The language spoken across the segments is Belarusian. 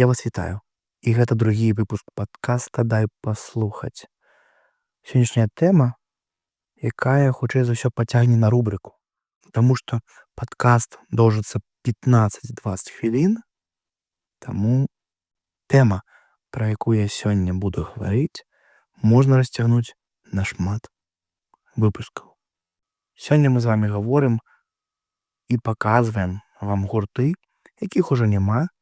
Я вас вітаю. І гэта другі выпуск падкаста «Дай паслухаць». Сённяшняя тэма, якая, хутчэй за ўсё, пацягне на рубрыку. Таму што падкаст доўжыцца 15-20 хвілін, таму тэма, пра якую я сёння буду гаварыць, можна расцягнуць на шмат выпускаў. Сёння мы з вамі гаворым і паказваем вам гурты, якіх ужо няма,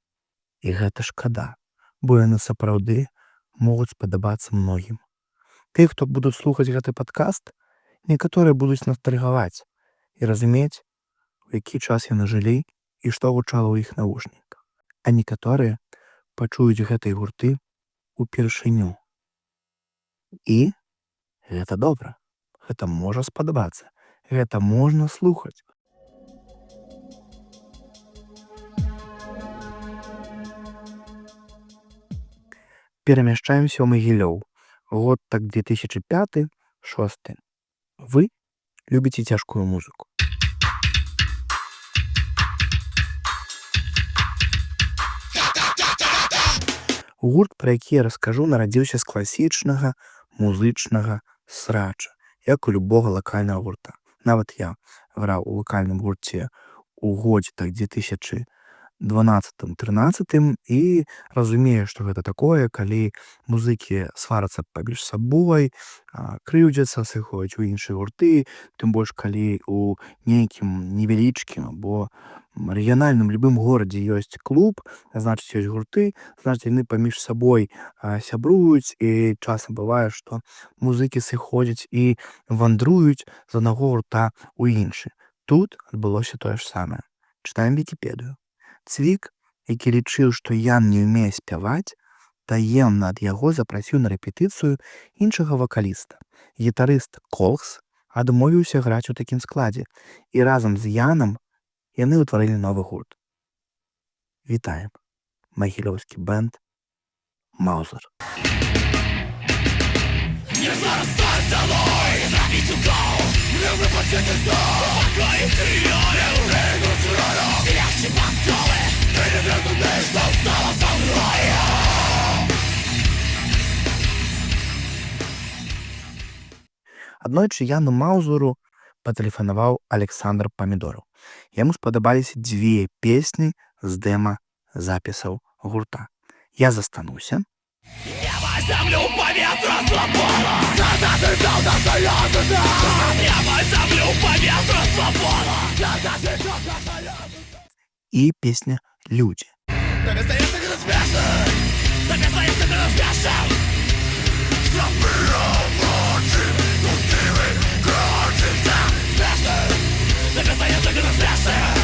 і гэта шкада, бо яны сапраўды могуць спадабацца многім. Тых, хто будуць слухаць гэты падкаст, некаторыя будуць ностальгаваць і разумець, у які час яны жылі і што гучала ў іх навушніках. А некаторыя пачуюць гэтыя гурты упершыню. І гэта добра. Гэта можа спадабацца. Гэта можна слухаць. Перамяшчаемся ў Магілёў. Год так 2005-2006. Вы любіце цяжкую музыку. Гурт, пра які я раскажу, нарадзіўся з класічнага музычнага срача, як у любога лакальнага гурта. Нават я граў у лакальным гурце у годзе так 2012-13 і разумею, што гэта такое, калі музыкі сварацца паміж сабой, крыўдзяцца, сыходзяць у іншыя гурты, тым больш калі у нейкім невялічкім або рэгіянальным любым горадзе ёсць клуб, значыць ёсць гурты, значыць яны паміж сабой сябруюць, і часам бывае, што музыкі сыходзяць і вандруюць з аднаго гурта ў іншы. Тут адбылося тое ж самае. Чытаем Вікіпедыю. Цвік, які лічыў, што Ян не ўмее спяваць, таемна ад яго запрасіў на рэпетыцыю іншага вакаліста. Гітарыст Колхс адмовіўся граць у такім складзе, і разам з Янам яны ўтварылі новы гурт. Вітаем. Магілёўскі бэнд «Маузер». Не зарастай долой, забить угол, любы пакеты зол, покой и триллионы, уже идут в ролю, легче подголы, ты не разумеешь, что стало со мной. Аднойчы Яну Маузеру патэлефанаваў Александр Памідораў. Яму спадабаліся дзве песні з дэма-запісаў гурта. «Я застануся». Небо, землю, поветра, свобода! Когда ты дал до слезы, небо, землю, поветра, свобода! Когда ты дал до слезы. И песня «Люди». Тебе здається, ти розбіжний! Тебе здається, ти розбіжний! Що пробочі, кутиви, крочиться, смішний! Тебе здається, ти розбіжний!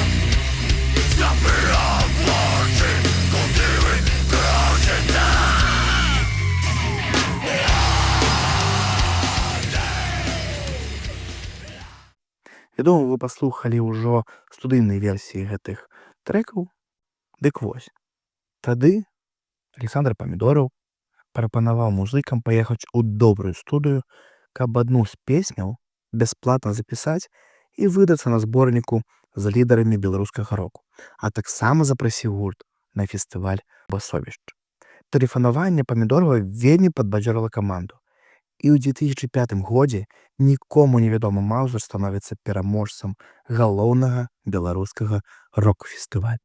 Що пробочі, кутиви, крочиться! Вядома, вы паслухалі ўжо студыйныя версіі гэтых трэкаў. Дык вось. Тады Александр Памідораў прапанаваў музыкам паехаць у добрую студыю, каб адну з песняў бясплатна запісаць і выдацца на зборніку з лідарамі беларускага року, а таксама запрасіў гурт на фестываль «Басовішч». Тэлефанаванне Памідорава вельмі падбадзёрыла каманду. І ў 2005 годзе нікому невядомы Маузер становіцца пераможцам галоўнага беларускага рок-фестываля.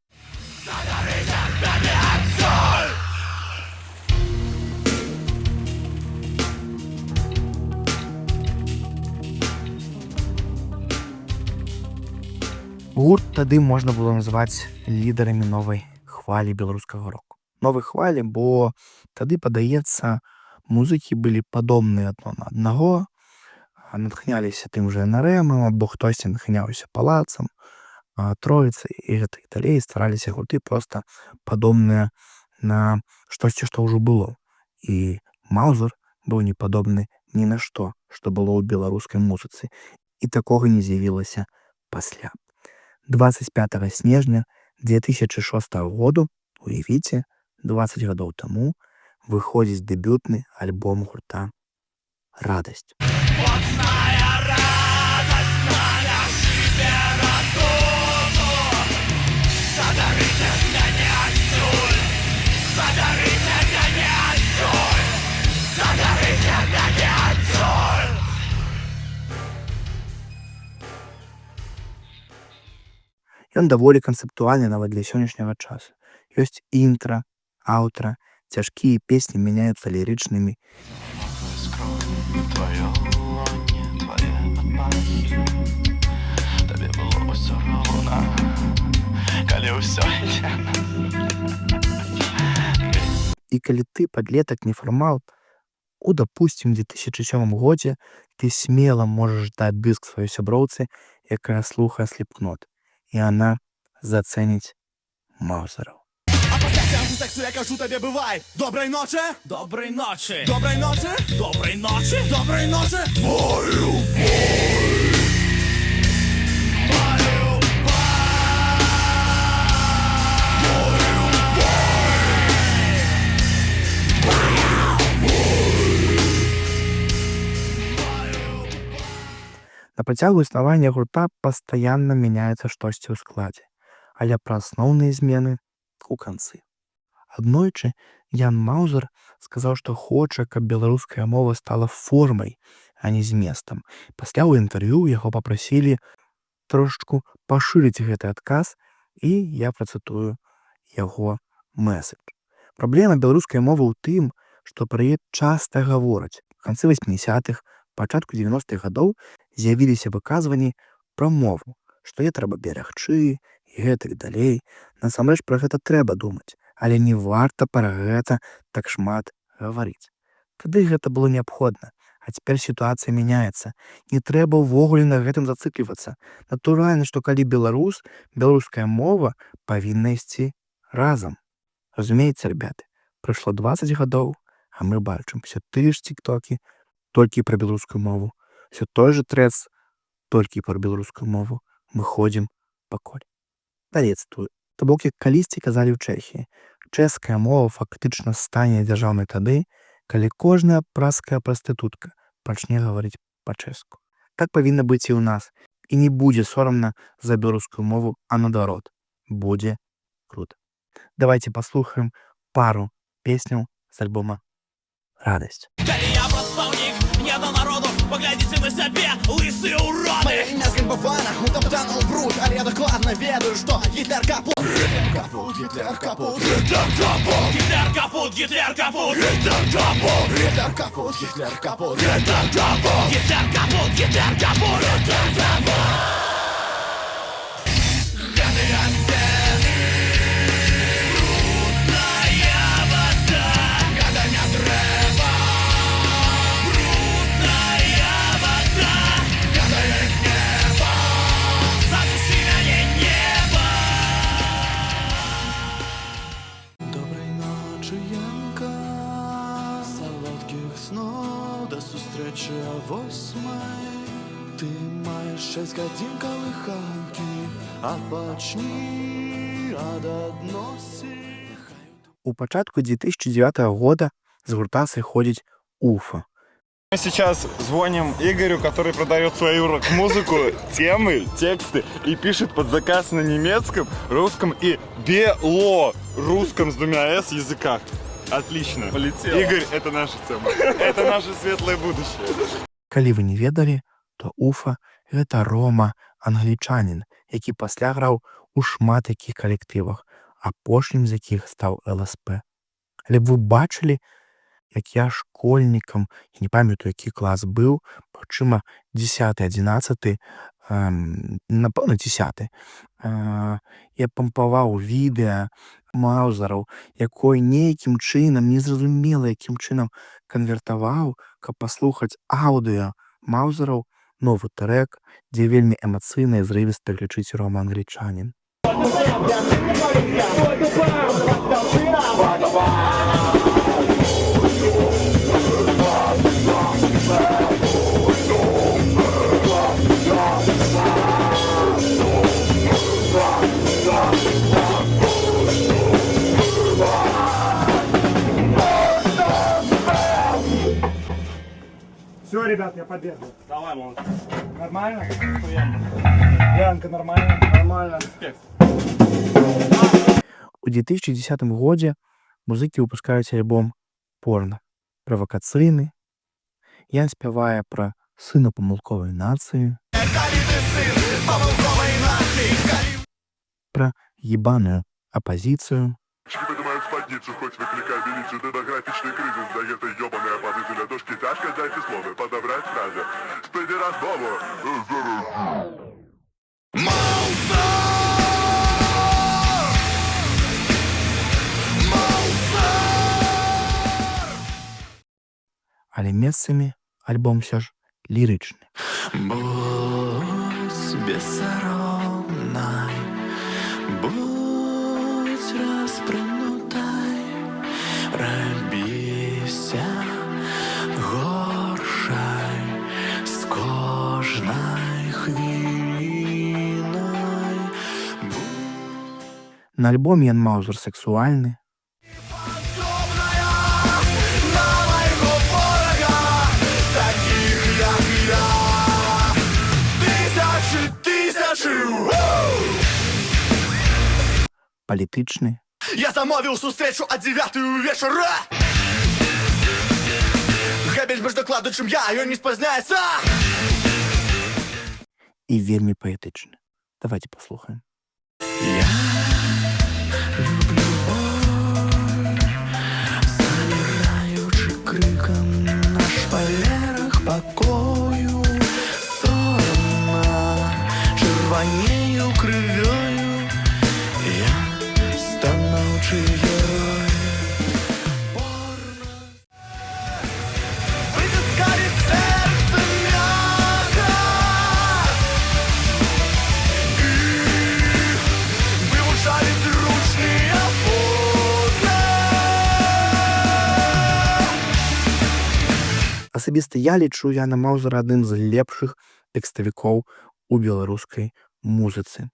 Гурт тады можна было назваць лідарамі новай хвалі беларускага року. Новай хвалі, бо тады, падаецца, музыкі былі падобныя адно на аднаго, натхняліся тым жа НРМ, або хтосьці натхняўся Палацам, Троіцай і гэтак далей, стараліся гурты проста падобныя на штосьці, што ўжо было. І Маузер быў не падобны ні на што было ў беларускай музыцы. І такога не з'явілася пасля. 25 снежня 2006 году, уявіце, 20 гадоў таму, выходзіць дэбютны альбом гурта «Радасць». Ён даволі канцэптуальны нават для сённяшняга часу. Ёсць інтра, аўтра, цяжкія песні мяняюцца лірычнымі. І калі ты падлетак нефармал, у, допустим, 2007 годзе ты смела можаш даць дыск сваёй сяброўцы, якая слухае Slipknot, і яна зацэніць Маузераў. А пасля сеансу сексу я кажу табе бывай. Добрай ночы, добрай ночы, добрай ночы, добрай ночы, добрай ночы. На працягу існавання гурта пастаянна мяняецца штосьці ў складзе, але пра асноўныя змены у канцы. Аднойчы Ян Маузер сказаў, што хоча, каб беларуская мова стала формай, а не зместам. Пасля ў інтэрв'ю яго папрасілі трошачку пашырыць гэты адказ, і я працытую яго мэсэдж. Праблема беларускай мовы ў тым, што пра яе часта гавораць. У канцы 80-х, пачатку 90-х гадоў з'явіліся выказванні пра мову, што яе трэба берагчы і гэтак далей. Насамрэч пра гэта трэба думаць, але не варта пра гэта так шмат гаварыць. Тады гэта было неабходна, а цяпер сітуацыя мяняецца. Не трэба ўвогуле на гэтым зацыклівацца. Натуральна, што калі беларуская мова павінна ісці разам. Разумееце, ребята, прайшло 20 гадоў, а мы бачым все тыя ж тиктокі толькі пра беларускую мову. Все той же трэц толькі пра беларускую мову. Мы ходзім пакуль. Далей цытую. То бок, як калісьці казалі ў Чэхіі, чэшская мова фактычна стане дзяржаўнай тады, калі кожная праская прастытутка пачне гаварыць па-чэшску. Так павінна быць і ў нас. І не будзе сорамна за беларускую мову, а наадварот. Будзе круто. Давайте паслухаем пару песняў з альбома «Радасць». Калі я прадстаўнік не да народу, паглядзіце на сябе, лысыя ўроды. Мае імя згальбавана, утаптана ў бруд, але я дакладна ведаю, што Гітлер капут. Гітлер капут, Гітлер капут, Гітлер капут, Гітлер капут, Гітлер капут, Гітлер капут, Гітлер капут, Гітлер капут, Гітлер капут, Гітлер капут, Гітлер капут, Гітлер капут. Гэтыя сцены, брудная вода, гэта не трэба. Брудная вода, гэта як неба, задушы мяне неба. Добрай ночы, Янка, салодкіх снов, да сустрэчы о 8:00. Ты маеш 6 гадзін калыханкі, адпачні ад адносін. У пачатку 2009 года з гурта сыходзіць Уфа. Мы сейчас звоним Игорю, который продает свою рок-музыку, темы, тексты и пишет под заказ на немецком, русском и белорусском с 2 «с» языках. Отлично. Полетело. Игорь, это наша тема. Это наше светлое будущее. Калі вы не ведалі, то Уфа — гэта рома-англічанін, які пасля граў у шмат якіх калектывах, апошнім з якіх стаў ЛСП. Але б вы бачылі, як я школьнікам, я не памятаю, які клас быў, прычым 10-11, напэўна 10, я пампаваў відэа Маузераў, якой нейкім чынам, незразумела якім чынам канвертаваў, каб паслухаць аўдыо Маузераў, новы трэк, дзе вельмі эмацыйна і зрывіста крычыць рома-англічанін. Все, ребят, я побегу. Давай, молодец. Нормально? Янка, нормально? Нормально. У 2010 годзе музыкі выпускаюць альбом «Порно». Правакацыйны. Ян спявае пра сына памылковай нацыі. пра ебаную апазіцыю, Чики поднимают спадницу, хоть выкликай милицию, демографичный кризис, да этой ёбаной оппозиции ладошки тяжко, дайте слово, подобрать фразы. Спиди раз Бобу. але месцамі альбом ўсё ж лірычны. Будь бессоромной, будь распрынутай, рабіся горшай з кожнай хвілінай. На альбоме Ян Маузер сексуальны, палітычны, Я замовіў сустрэчу а 9 вечара. Гэбель больш дакладу, чым я, ён не спазняецца. і вельмі паэтычны. Давайте паслухаем. Я люблю боль, замираючы крыкам на шпалерах пакою. Сорамна, чырванею крывёю, я станоўчы герой. Выціскалі сэрца мякаць і вывучалі зручныя позы. Асабіста я лічу Яна Маузера адным з лепшых тэкставікоў у беларускай музыцы.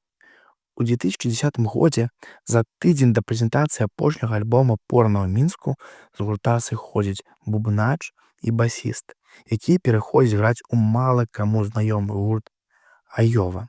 У 2010 годзе, за тыдзень да прэзентацыі апошняга альбома «Порно ў Мінску», з гурта сыходзіць бубнач і басіст, які пераходзіць граць у мала каму знаёмы гурт «Айова».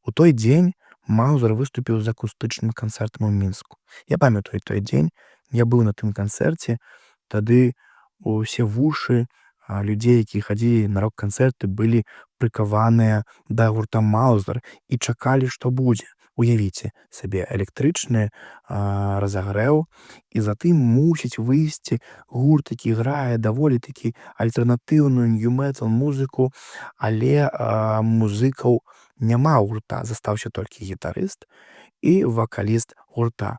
У той дзень Маузер выступіў з акустычным канцэртам у Мінску. Я памятаю той дзень, я быў на тым канцэрце, тады усе вушы людзей, які хадзілі на рок-канцэрты, былі прыкаваныя да гурта Маузер і чакалі, што будзе. Уявіце сабе электрычны разагрэў, і затым мусіць выйсці гурт, які грае даволі такі альтэрнатыўную нью-метал музыку, але музыкаў няма ў гурта, застаўся толькі гітарыст і вакаліст гурта.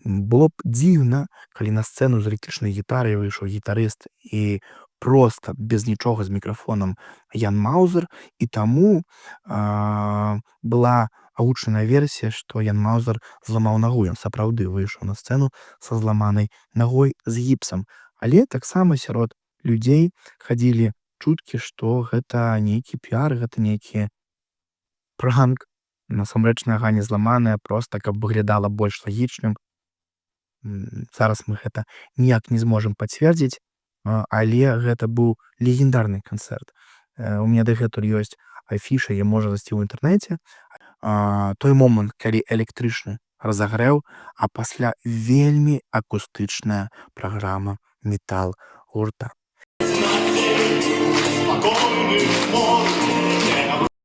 Было б дзіўна, калі на сцэну з электрычнай гітарай выйшаў гітарыст і проста без нічога з мікрафонам Ян Маузер, і таму была агучаная версія, што Ян Маузер зламаў нагу. Ён сапраўды выйшаў на сцэну са зламанай нагой з гіпсам. Але таксама сярод людзей хадзілі чуткі, што гэта нейкі піар, гэта нейкі пранк. Насамрэч нага не зламаная, проста каб выглядала больш лагічным. Зараз мы гэта ніяк не зможам пацвердзіць, але гэта быў легендарны канцэрт. У мяне дагэтуль ёсць афіша, я можа засці ў інтэрнэце. Той момант, калі электрычны разагрэў, а пасля вельмі акустычная праграма метал гурта.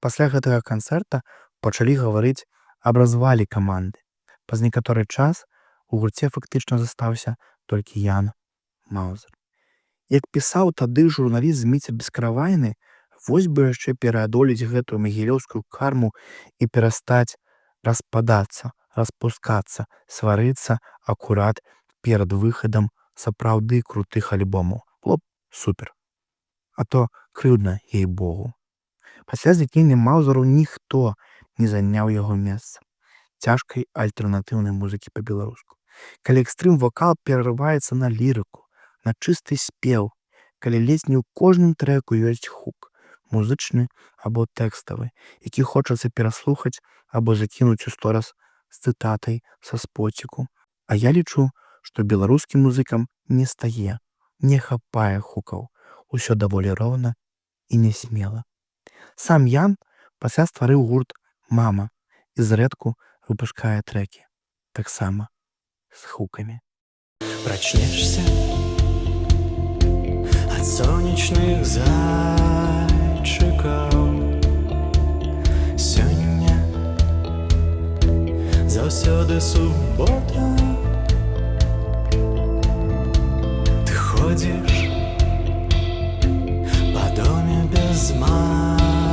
Пасля гэтага канцэрта пачалі гаварыць аб развале каманды. Праз некаторы час у гурце фактычна застаўся толькі Ян Маузер. Як пісаў тады журналіст Зміцер Бескаравайны, вось бы яшчэ пераадолець гэтую магілёўскую карму і перастаць распадацца, распускацца, сварыцца акурат перад выхадам сапраўды крутых альбомаў. Было б супер. А то крыўдна, ей-богу. Пасля знікнення Маузеру ніхто не заняў яго месца цяжкай альтэрнатыўнай музыкі па-беларуску. Калі экстрым-вокал перарываецца на лірыку, на чысты спеў, калі ледзь не ў кожным трэку ёсць хук, музычны або тэкставы, які хочацца пераслухаць або закінуць у стораз з цытатай са споціку. А я лічу, што беларускім музыкам не стае, не хапае хукаў, усё даволі роўна і нясмела. Сам Ян пасля стварыў гурт «Мама» і зрэдку выпускае трэкі, таксама з хукамі. Прачнешся ад сонечных зайчыкаў, сёння заўсёды субота. Ты ходзіш па доме без майтачкаў,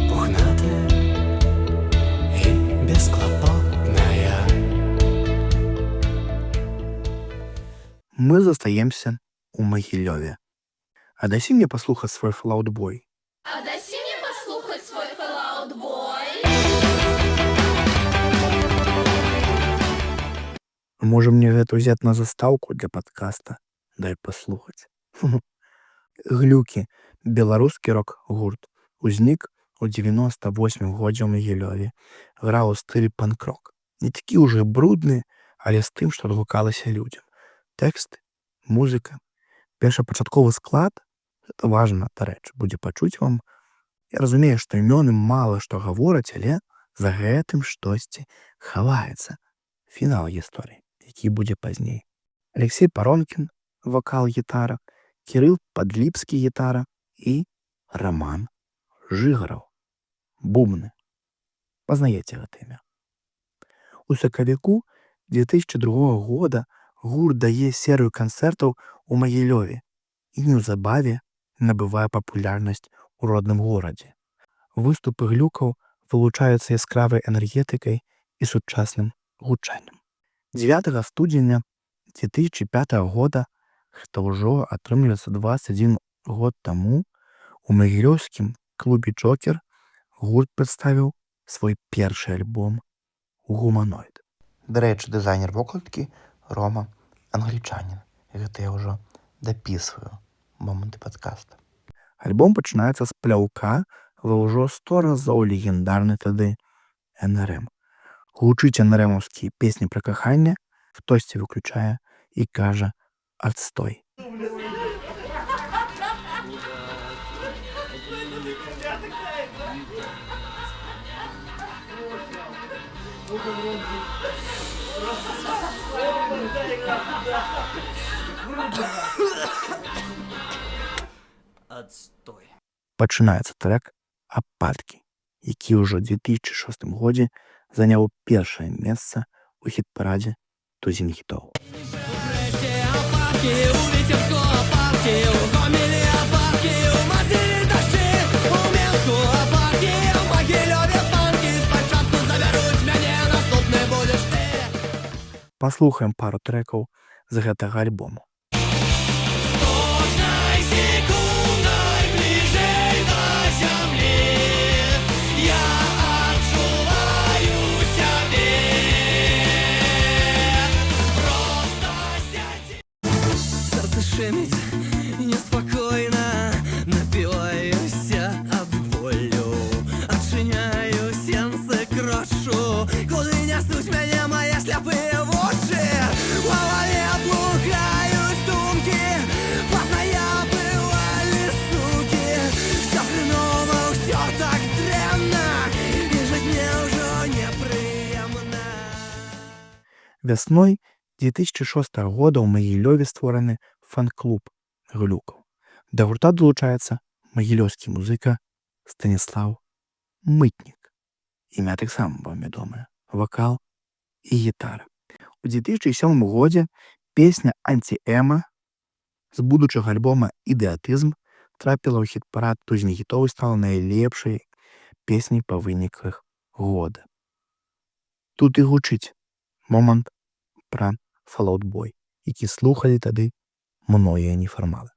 пухнаты і бесклапотная. Мы застаемся у Магілёве. А дасі мне паслухаць свой Fall Out Boy. А дасі мне паслухаць свой Fall Out Boy. Можа мне гэта ўзяць на застаўку для падкаста? Дай паслухаць. Глюкі, беларускі рок-гурт, узнік у 98 годзе ў Магілёве. Граў у стылі панк-рок. Не такі ўжо брудны, але з тым, што адгукалася людзям. Тэксты, музыка, першапачатковы склад — гэта важна, дарэчы, будзе пачуць вам. Я разумею, што імёны мала што гавораць, але за гэтым штосьці хаваецца. Фінал гісторыі, які будзе пазней. Алексей Паронкін, вакал, гітара, Кірыл Падліпскі, гітара і Раман Жыгараў, бубны. Пазнаеце гэта імя. У сакавіку 2002 года гурт дае серыю канцэртаў у Магілёве і неўзабаве набывае папулярнасць у родным горадзе. Выступы глюкаў вылучаюцца яскравай энергетыкай і сучасным гучаннем. 9 студзеня 2005 года, гэта ўжо атрымліваецца 21 год таму, у магілёўскім клубе «Джокер» гурт прадставіў свой першы альбом «Гуманоід». Дарэчы, дызайнер вокладкі Рома англічанін. Гэта я ўжо дапісваю моманты падкаста. Альбом пачынаецца з пляўка ва ўжо 100 разоў легендарны тады НРМ. Гучыць НРМаўскія песні пра каханне, хтосьці выключае і кажа «Адстой». Отстой. Пачынаецца трек «Ападкі», які ўжо ў 2006 годзе заняў першае месца ў хіт-парадзе тузін хітоў. Паслухаем пару трекаў з гэтага альбому. Шумить неспокойно, напиваюсь от болю, отчиняю сенсы, крошу, куды несуць мяне мои сляпые вуши. В голове плухают думки, поздная бывали суки. Все хреново, все так дрянно, и жить мне уже неприемно. Вясной 2006 года ў Магілёве створаны фан-клуб глюкаў. Да гурта далучаецца магілёўскі музыка Станіслаў Мытнік. Імя таксама вам вядомае. Вакал і гітара. У 2007 годзе песня «Анці-эма» з будучага альбома «Ідэатызм» трапіла ў хіт-парад тузін хітоў і стала найлепшай песняй па выніках года. Тут і гучыць момант пра Fall Out Boy, які слухалі тады многія нефармалы.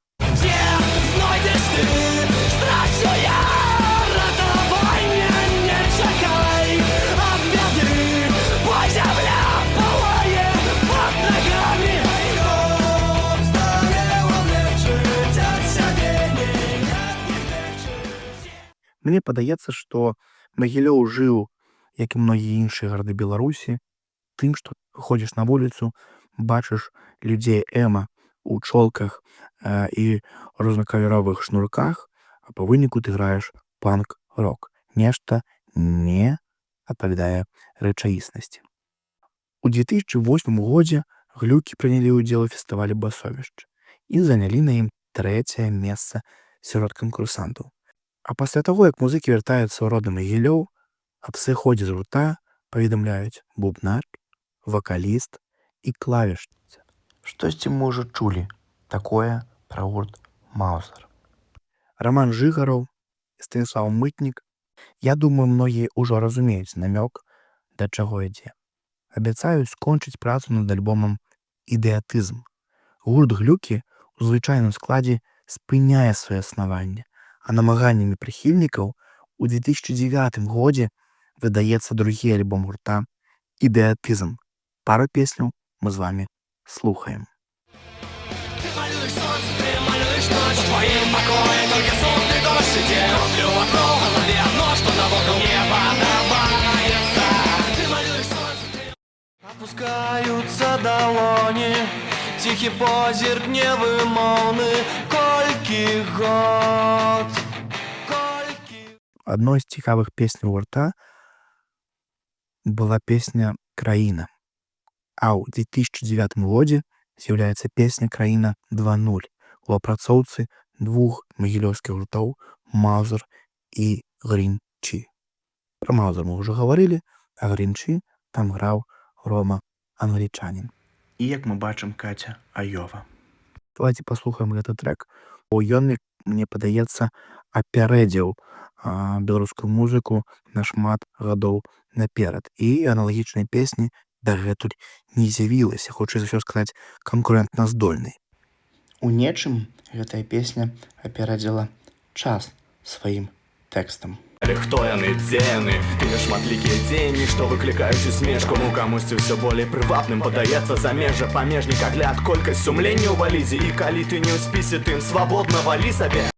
Мне падаецца, што Магілёў жыў, як і многія іншыя гарады Беларусі, тым, што ходзіш на вуліцу, бачыш людзей эма у чолках і рознакаляровых шнурках, а па выніку ты граеш панк-рок. Нешта не адпавядае рэчаіснасці. У 2008 годзе глюкі прынялі ўдзел у фестывалі «Басовішча» і занялі на ім 3-е месца сярод канкурсантаў. А пасля таго, як музыкі вяртаюцца ў родны Магілёў, Аб сыходзе з гурта паведамляюць бубнар, вакаліст і клавішніца. Штосьці мы ўжо чулі такое пра гурт Маузер. Роман Жыгараў і Станіслаў Мытнік. Я думаю, многія ўжо разумеюць намёк, да чаго ідзе. Абяцаюць скончыць працу над альбомам «Ідэатызм». Гурт «Глюкі» у звычайным складзе спыняе сваё існаванне, а намаганнямі прыхільнікаў у 2009 годзе выдаецца другі альбом гурта «Ідэатызм». Пару песняў мы з вами слухаем. Ты малюешь солнце, ты малюешь ночь в твоем покое, только сон, ты дождь, и тебе роблю вокруг в голове одно, что на воздух не подобается. Ты малюешь солнце, ты... Опускаются долони, тихий позірк невымовны, колькі год, колькі... Адной з цікавых песняў гурта была песня «Краіна». А ў 2009 годзе з'яўляецца песня «Краіна 2.0» у апрацоўцы двух магілёўскіх гуртоў «Маузер» і «Грін-Чі». Пра «Маузер» мы ўжо гаварылі, а «Грін-Чі» там граў Рома Англічанін. І як мы бачым, Каця Айова. Давайте паслухаем гэты трэк. Ён, мне падаецца, апярэдзіў беларускую музыку на шмат гадоў наперад. І аналагічнай песні дагэтуль не з'явілася, хутчэй за ўсё сказаць, канкурэнтна здольнай. У нечым гэтая песня апярэдзіла час сваім тэкстам. Хто яны, дзе яны? Тыя шматлікія дзеянні, што выклікаюць усмешку. Камусьці ўсё болей прывабным падаецца замежжа, памежнік, агляд, колькасць сумлення ў валізе. І калі ты не ў спісе, тым свабодна валі сабе.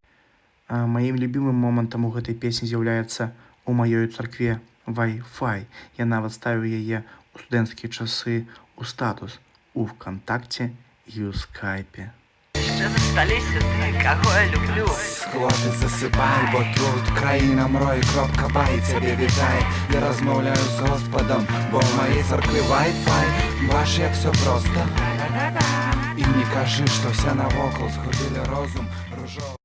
Маім любімым момантам у гэтай песні з'яўляецца «У маёй царкве Wi-Fi». Я нават ставіў яе ў студэнцкія часы ў статус у ВКонтакце і ў скайпе. Ще на столі сюди, кого я люблю. Хлопець, засипай, бо тут країна мрой, кропка бай, тебе вітає. Я розмовляю з Господом, бо в моїй церкві Wi-Fi. Бач, як все просто. І не кажи, що все навокол згубили розум, ружов.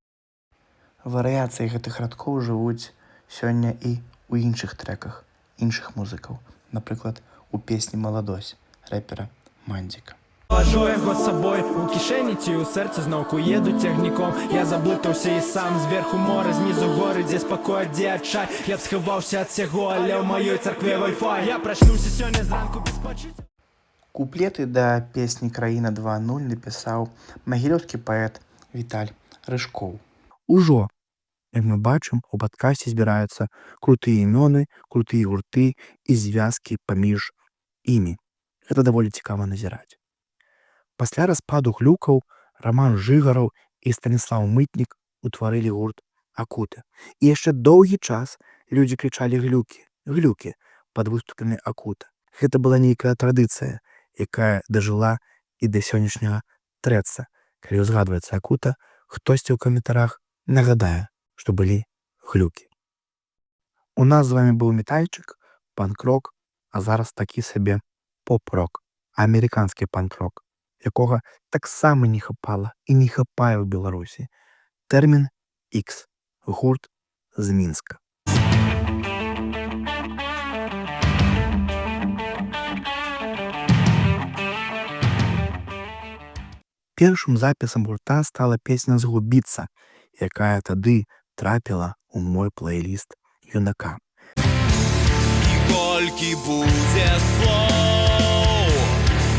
Варыяцыі гэтых радкоў жывуць сёння і ў іншых трэках іншых музыкаў. Напрыклад, у песні «Маладось» рэпера Мандзіка. Вожу його з собою у кишені, ті у серце знову їду тягніком. Я заблитався і сам, зверху море, знизу гори, де спокій, де отчай. Я б сховався від всього, але в моїй церкві Wi-Fi. Я прочнуся сьогодні зранку без почуття. Куплеты да песні «Краіна 2.0» напісаў магілёўскі паэт Віталь Рыжкоў. Ужо, як мы бачым, у падкасці збіраюцца крутыя імёны, крутыя гурты і звязкі паміж імі. Гэта даволі цікава назіраць. Пасля распаду глюкаў Роман Жыгараў і Станіслаў Мытнік утварылі гурт «Акута». І яшчэ доўгі час людзі крычалі «глюкі», «глюкі» пад выступамі «Акута». Гэта была нейкая традыцыя, якая дажыла і да сённяшняга трэца. Калі ўзгадваецца «Акута», хтосьці ў каментарах нагадае, што былі глюкі. У нас з вами быў метальчык, панк-рок, а зараз такі сабе поп-рок, амерыканскі панк-рок, якога таксама не хапала і не хапае ў Беларусі. Тэрмін X, гурт з Мінска. Першым запісам гурта стала песня «Згубіцца», якая тады трапіла ў мой плейліст юнака. І колькі будзе слоў,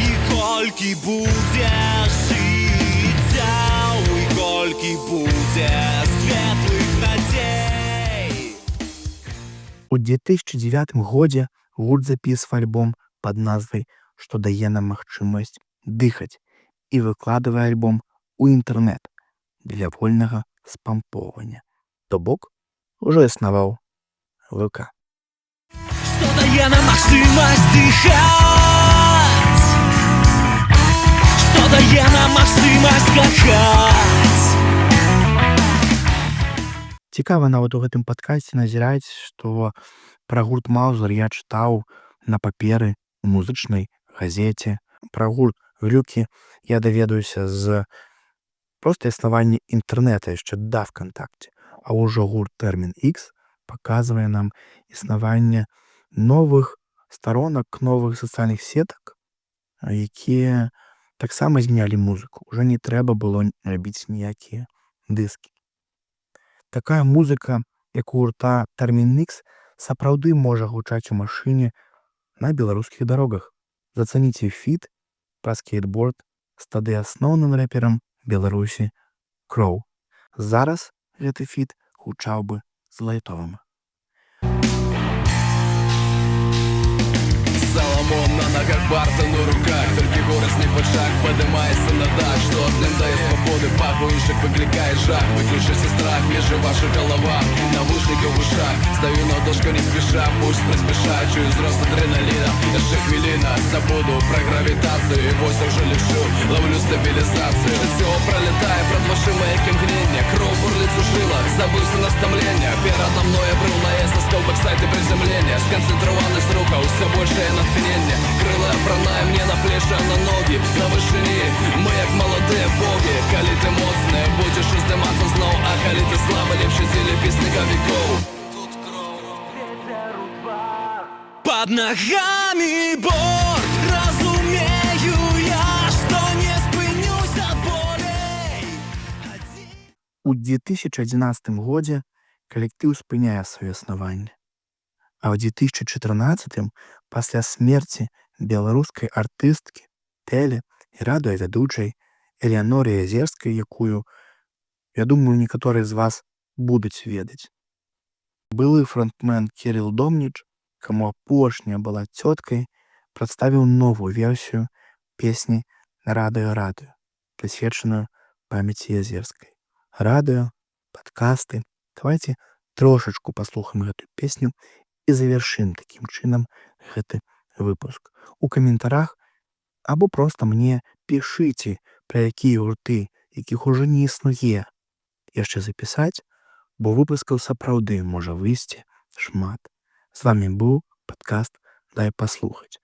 і колькі будзе жыццяў, і колькі будзе светлых надзей. У 2009 годзе гурт запісваў альбом пад назвай «Што дае нам магчымасць дыхаць» і выкладвае альбом у інтэрнэт для вольнага спампоўвання. То бок, ужо існаваў ВК. Што дае нам магчымасць дыхаць, што дае нам магчымасць скакаць. Цікава нават у гэтым падкасці назіраць, што пра гурт «Маузер» я чытаў на паперы у музычнай газеце. Пра гурт «Глюкі» я даведаюся з проста існавання інтэрнэта яшчэ да ВКонтакце. А ўжо гурт «Тэрмін X» паказвае нам існаванне новых старонак, новых сацыяльных сетак, якія таксама змянялі музыку. Уже не трэба было рабіць ніякія дыскі. Такая музыка, як у гурта Terminix, сапраўды можа гучаць у машыне на беларускіх дарогах. Зацаніце фіт па скейтборд з тады асноўным рэперам Беларусі Кроу. Зараз гэты фіт гучаў бы з Лайтовым. Соломон на ногах, Барта на руках, только город не под шаг, поднимается на дах, что одним дает свободы, папу інших выкликает жах, выключите страх, между ваших головах, навушники в ушах, стою на дошку не спеша, пусть приспешать, чую взрост адреналина, еще хвилина, забуду про гравитацию, и вось уже лечу, ловлю стабилизацию, все пролетая, пред вашим маяки мгновения, кровь бурлит в жилах, забылся наставления, передо мной обрыл наезд на столбик сайта приземления, сконцентрованность рука, все больше я натхнення, крила пранає мне на плечі, а на ноги, на вишині, ми як молоді боги, коли ти моцне, будеш уздиматися знов, а коли ти слабий, ліпше зілі пісника віков. Под ногами борт, разумею я, что не спынюсь от болей. У 2011 годзе калектыў спыняе сваё існаванне. А ў 2014 пасля смерці беларускай артысткі, тэле- і радыёвядучай Элеаноры Язерскай, якую, я думаю, некаторыя з вас будуць ведаць. Былы фронтмен Кірыл Домніч, каму апошняя была цёткай, прадставіў новую версію песні «Радыё-радыё», прысвечаную памяці Язерскай. Радыё, падкасты. Давайте трошачку паслухаем гэтую песню і завершым такім чынам гэты выпуск. У каментарах або проста мне пішыце, пра якія гурты, якіх ужо не існуе, яшчэ запісаць, бо выпускаў сапраўды можа выйсці шмат. З вами быў падкаст «Дай паслухаць».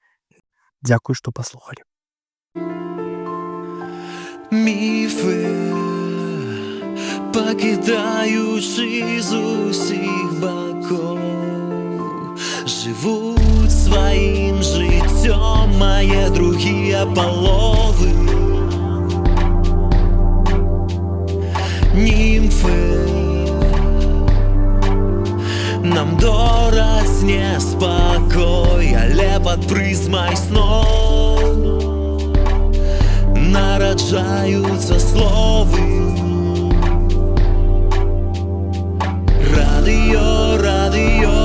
Дзякуй, што паслухалі. Міфи, покидаючи з усіх боків, живуть своїм життям, має другі полови. Німфи, нам доросне спокой, але под призмой снов нараджаються слови. Радіо, радіо.